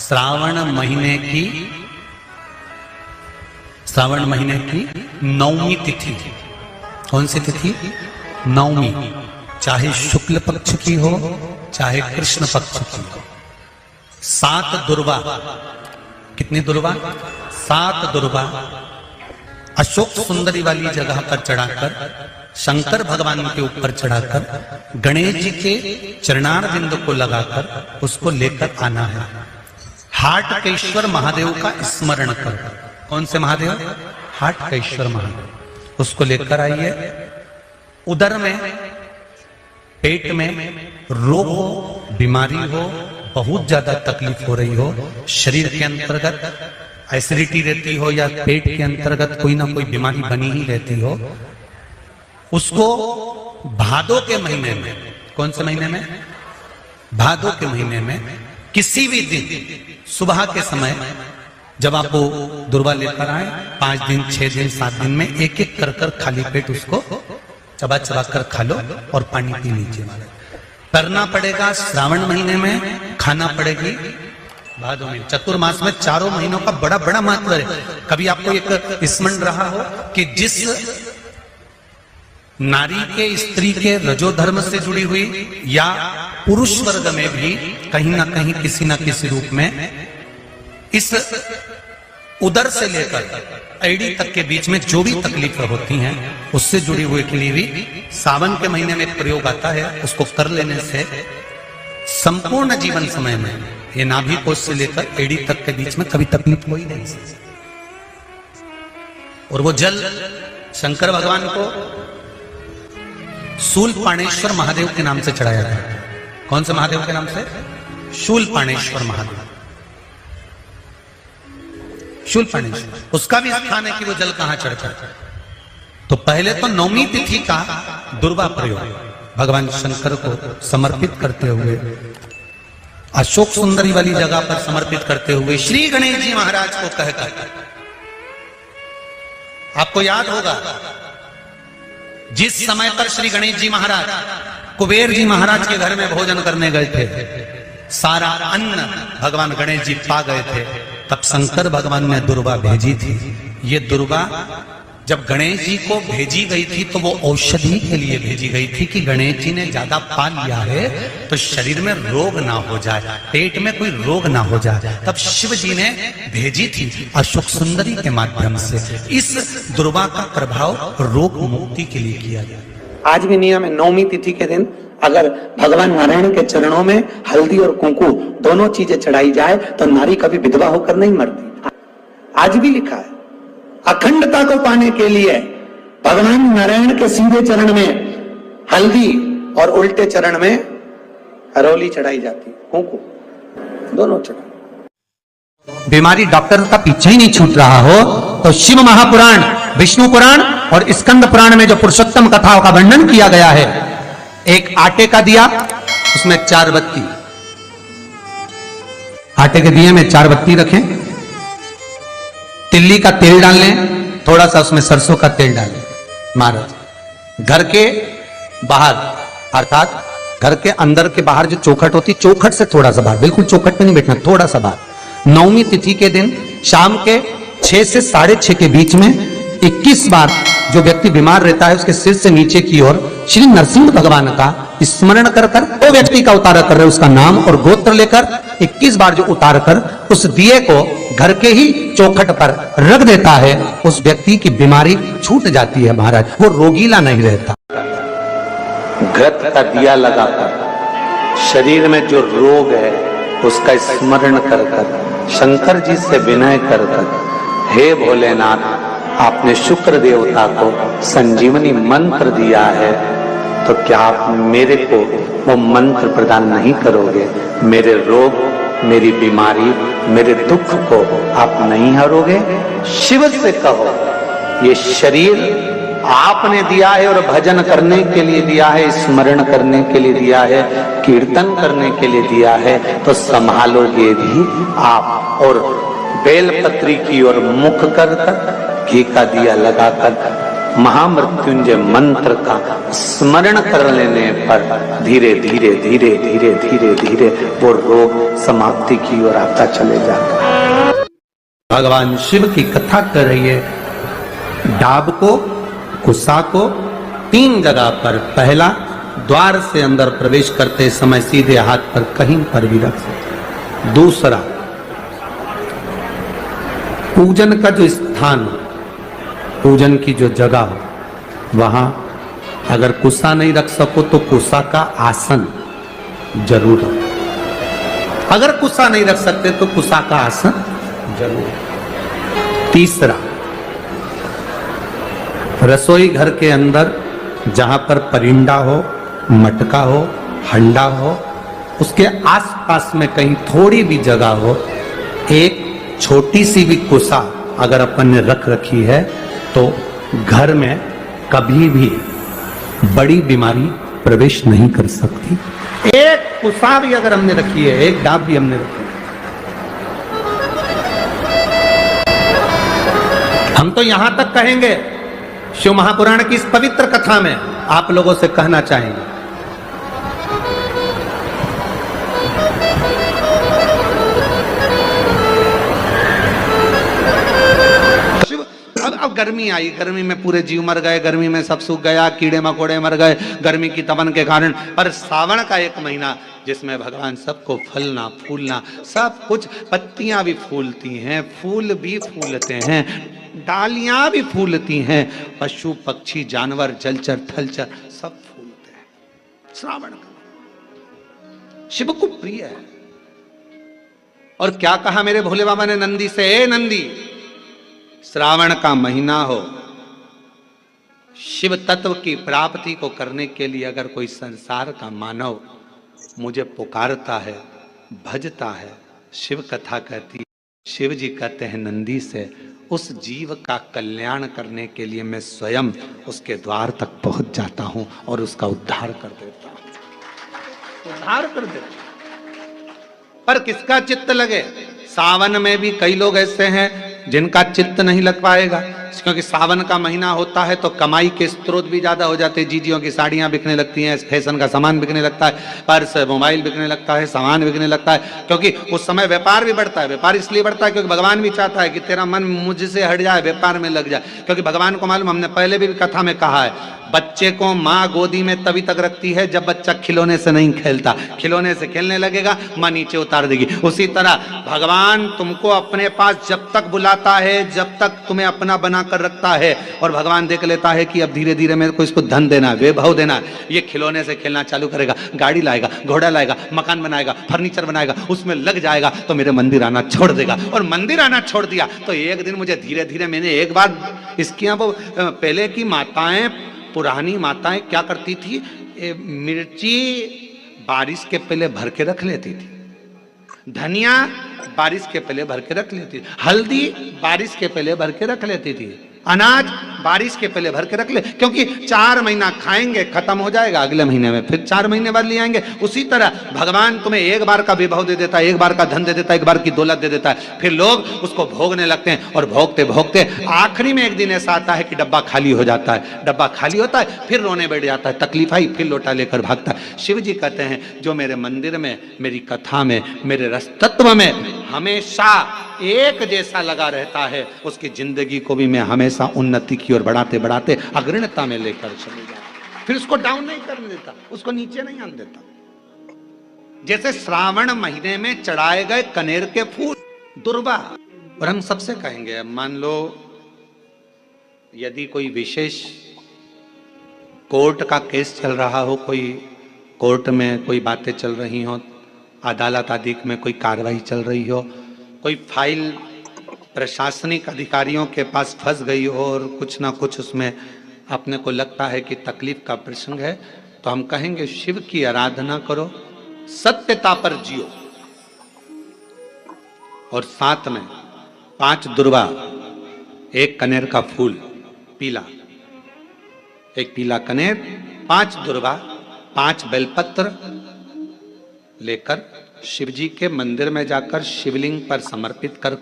श्रावण महीने की नवमी तिथि। कौन सी तिथि? नवमी। चाहे शुक्ल पक्ष की हो चाहे कृष्ण पक्ष की हो। 7 दुर्वा। कितनी दुर्वा? 7 दुर्वा अशोक सुंदरी वाली जगह पर चढ़ाकर, शंकर भगवान के ऊपर चढ़ाकर, गणेश जी के चरणारविंद को लगाकर उसको लेकर आना है। हाटकेश्वर महादेव का स्मरण कर। कौन से महादेव? हाटकेश्वर महादेव। उसको लेकर आइए। उदर में, पेट में रोग हो, बीमारी हो, बहुत ज्यादा तकलीफ हो रही हो, शरीर के अंतर्गत एसिडिटी रहती हो या पेट के अंतर्गत कोई ना कोई बीमारी बनी ही रहती हो, उसको भादो के महीने में, कौन से महीने में? भादो के महीने में किसी भी दिन सुबह के समय जब आप वो दुर्वा लेकर आए, 5 दिन, 6 दिन, 7 दिन में एक एक कर खाली पेट उसको चबा चबा कर खा लो और पानी पी लीजिए। करना पड़ेगा श्रावण महीने में, खाना पड़ेगी भादो में। चतुर्मास में चारों महीनों का बड़ा बड़ा महत्व है। कभी आपको एक स्मरण रहा हो कि जिस नारी के, स्त्री के रजोधर्म से जुड़ी हुई या पुरुष वर्ग में भी कहीं ना कहीं किसी ना किसी रूप में इस उदर से लेकर एड़ी तक के बीच में जो भी तकलीफें होती हैं उससे जुड़ी हुई के लिए भी सावन के महीने में एक प्रयोग आता है। उसको कर लेने से संपूर्ण जीवन समय में ये नाभि कोश से लेकर एड़ी तक के बीच में कभी तकलीफ हो ही नहीं सकती। और वो जल शंकर भगवान को शूलपाणेश्वर महादेव के नाम से चढ़ाया गया। कौन से महादेव के नाम से? शूलपाणेश्वर महादेव। शूलपाणेश्वर, उसका भी स्थान है कि वो जल कहां चढ़ता है। तो पहले तो नवमी तिथि का दुर्वा प्रयोग भगवान शंकर को समर्पित करते हुए, अशोक सुंदरी वाली जगह पर समर्पित करते हुए श्री गणेश जी महाराज को कहकर, आपको याद होगा जिस समय पर श्री गणेश जी महाराज कुबेर जी महाराज के घर में भोजन करने गए थे, सारा अन्न भगवान गणेश जी पा गए थे, तब शंकर भगवान ने दुर्वा भेजी थी। ये दुर्वा जब गणेश जी को भेजी गई थी तो वो औषधि के लिए भेजी गई थी कि गणेश जी ने ज्यादा पा लिया है तो शरीर में रोग ना हो जाए, पेट में कोई रोग ना हो जाए। तब शिव जी ने भेजी थी अशोक सुंदरी के माध्यम से। इस दुर्वा का प्रभाव रोग मुक्ति के लिए किया गया। आज भी नियम है, नवमी तिथि के दिन अगर भगवान नारायण के चरणों में हल्दी और कुंकु दोनों चीजें चढ़ाई जाए तो नारी कभी विधवा होकर नहीं मरती। आज भी लिखा है, अखंडता को पाने के लिए भगवान नारायण के सीधे चरण में हल्दी और उल्टे चरण में हरोली चढ़ाई जाती, कुंकु दोनों चढ़ा। बीमारी डॉक्टर का पीछे ही नहीं छूट रहा हो तो शिव महापुराण, विष्णु पुराण और स्कंद पुराण में जो पुरुषोत्तम कथाओं का वर्णन किया गया है, एक आटे का दिया, उसमें 4 बत्ती, आटे के दिए में 4 बत्ती रखें, तिल्ली का तेल डाल लें, थोड़ा सा उसमें सरसों का तेल डालें। महाराज घर के बाहर, अर्थात घर के अंदर के बाहर जो चौखट होती, चौखट से थोड़ा सा बाहर, बिल्कुल चौखट पे नहीं बैठना, थोड़ा सा बाहर, नवमी तिथि के दिन शाम के 6 से 6:30 के बीच में 21 बार जो व्यक्ति बीमार रहता है उसके सिर से नीचे की ओर श्री नरसिंह भगवान का स्मरण कर वो व्यक्ति का उतारा कर रहे, उसका नाम और गोत्र लेकर 21 बार जो उतार कर उस दिए को घर के ही चौखट पर रख देता है, उस व्यक्ति की बीमारी छूट जाती है महाराज, वो रोगीला नहीं रहता। घृत का दिया लगाकर शरीर में जो रोग है उसका स्मरण कर शंकर जी से विनय कर हे भोलेनाथ, आपने शुक्र देवता को संजीवनी मंत्र दिया है तो क्या आप मेरे को वो मंत्र प्रदान नहीं करोगे? मेरे रोग, मेरी बीमारी, मेरे दुख को आप नहीं हरोगे? शिव से कहो, ये शरीर आपने दिया है और भजन करने के लिए दिया है, स्मरण करने के लिए दिया है, कीर्तन करने के लिए दिया है, तो संभालोगे भी आप। और बेलपत्री की ओर मुख कर घी का दिया लगाकर महामृत्युंजय मंत्र का स्मरण कर लेने पर धीरे धीरे धीरे धीरे धीरे धीरे वो रोग समाप्ति की ओर आता चले जाता है। भगवान शिव की कथा कर रही है। डाब को, कुसा को 3 जगह पर, पहला द्वार से अंदर प्रवेश करते समय सीधे हाथ पर कहीं पर भी रख सकते। दूसरा, पूजन का जो स्थान, पूजन की जो जगह हो, वहां अगर कुसा नहीं रख सको तो कुसा का आसन जरूर रखो। अगर कुसा नहीं रख सकते तो कुसा का आसन जरूर। तीसरा, रसोई घर के अंदर जहां पर परिंदा हो, मटका हो, हंडा हो, उसके आसपास में कहीं थोड़ी भी जगह हो, एक छोटी सी भी कुसा अगर अपन ने रख रखी है तो घर में कभी भी बड़ी बीमारी प्रवेश नहीं कर सकती। एक कुसा भी अगर हमने रखी है, एक डाब भी हमने रखी है, हम तो यहां तक कहेंगे, शिव महापुराण की इस पवित्र कथा में आप लोगों से कहना चाहेंगे, अब गर्मी आई, गर्मी में पूरे जीव मर गए, गर्मी में सब सूख गया, कीड़े मकोड़े मर गए गर्मी की तपन के कारण। पर सावन का एक महीना जिसमें भगवान सबको फलना फूलना सब कुछ, पत्तियां भी फूलती हैं, फूल भी फूलते हैं, डालियां भी फूलती हैं, पशु पक्षी जानवर जलचर थलचर सब फूलते हैं। श्रावण का शिव को प्रिय है। और क्या कहा मेरे भोले बाबा ने नंदी से, ए नंदी, श्रावण का महीना हो, शिव तत्व की प्राप्ति को करने के लिए अगर कोई संसार का मानव मुझे पुकारता है, भजता है, शिव कथा कहती है, शिव जी कहते हैं नंदी से, उस जीव का कल्याण करने के लिए मैं स्वयं उसके द्वार तक पहुंच जाता हूं और उसका उद्धार कर देता हूं, उद्धार कर देता हूं। पर किसका चित्त लगे? सावन में भी कई लोग ऐसे हैं जिनका चित्त नहीं लग पाएगा, क्योंकि सावन का महीना होता है तो कमाई के स्रोत भी ज्यादा हो जाते हैं। जीजियों की साड़ियां बिकने लगती हैं, फैशन का सामान बिकने लगता है, पर्स मोबाइल बिकने लगता है, सामान बिकने लगता है, क्योंकि उस समय व्यापार भी बढ़ता है। व्यापार इसलिए बढ़ता है क्योंकि भगवान भी चाहता है कि तेरा मन मुझसे हट जाए, व्यापार में लग जाए। क्योंकि भगवान को मालूम, हमने पहले भी कथा में कहा है, बच्चे को माँ गोदी में तभी तक रखती है जब बच्चा खिलौने से नहीं खेलता, खिलौने से खेलने लगेगा माँ नीचे उतार देगी। उसी तरह भगवान तुमको अपने पास जब तक बुलाता है, जब तक तुम्हें अपना बना कर रखता है, और भगवान देख लेता है कि अब धीरे धीरे मेरे को इसको धन देना है, वैभव देना है, ये खिलौने से खेलना चालू करेगा, गाड़ी लाएगा, घोड़ा लाएगा, मकान बनाएगा, फर्नीचर बनाएगा, उसमें लग जाएगा, तो मेरे मंदिर आना छोड़ देगा। और मंदिर आना छोड़ दिया तो एक दिन मुझे धीरे धीरे, मैंने एक बार इसकी वो पहले की माताएं, पुरानी माताएं क्या करती थी, मिर्ची बारिश के पहले भर के रख लेती थी, धनिया बारिश के पहले भर के रख लेती थी, हल्दी बारिश के पहले भर के रख लेती थी, अनाज बारिश के पहले भर के रख ले, क्योंकि 4 महीना खाएंगे खत्म हो जाएगा, अगले महीने में फिर 4 महीने बाद ले आएंगे। उसी तरह भगवान तुम्हें एक बार का विभव दे देता है, एक बार का धन दे देता है, एक बार की दौलत दे देता है, फिर लोग उसको भोगने लगते हैं, और भोगते भोगते आखिरी में एक दिन ऐसा आता है कि डब्बा खाली हो जाता है। डब्बा खाली होता है, फिर रोने बैठ जाता है, तकलीफ आई, फिर लोटा लेकर भागता है। शिव जी कहते हैं जो मेरे मंदिर में, मेरी कथा में, मेरे रस तत्व में हमेशा एक जैसा लगा रहता है, उसकी जिंदगी को भी मैं हमेशा उन्नति की ओर बढ़ाते बढ़ाते अग्रणता में लेकर चले जाता, फिर उसको डाउन नहीं करने देता, उसको नीचे नहीं आने देता। जैसे श्रावण महीने में चढ़ाए गए कनेर के फूल दुर्वा। और हम सबसे कहेंगे, मान लो यदि कोई विशेष कोर्ट का केस चल रहा हो, कोई कोर्ट में कोई बातें चल रही हो, अदालत आदि में कोई कार्रवाई चल रही हो, कोई फाइल प्रशासनिक अधिकारियों के पास फंस गई हो और कुछ ना कुछ उसमें अपने को लगता है कि तकलीफ का प्रसंग है, तो हम कहेंगे शिव की आराधना करो, सत्यता पर जियो, और साथ में 5 दुर्वा, 1 कनेर का फूल पीला, 1 पीला कनेर, 5 दुर्वा, 5 बेलपत्र लेकर शिव जी के मंदिर में जाकर शिवलिंग पर समर्पित कर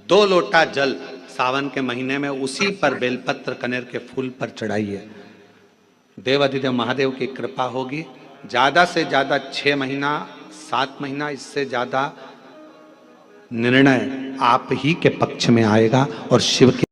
2 लोटा जल सावन के महीने में उसी पर बेलपत्र कनेर के फूल पर चढ़ाइए। देवाधिदेव महादेव की कृपा होगी। ज्यादा से ज्यादा 6 महीना 7 महीना, इससे ज्यादा निर्णय आप ही के पक्ष में आएगा और शिव के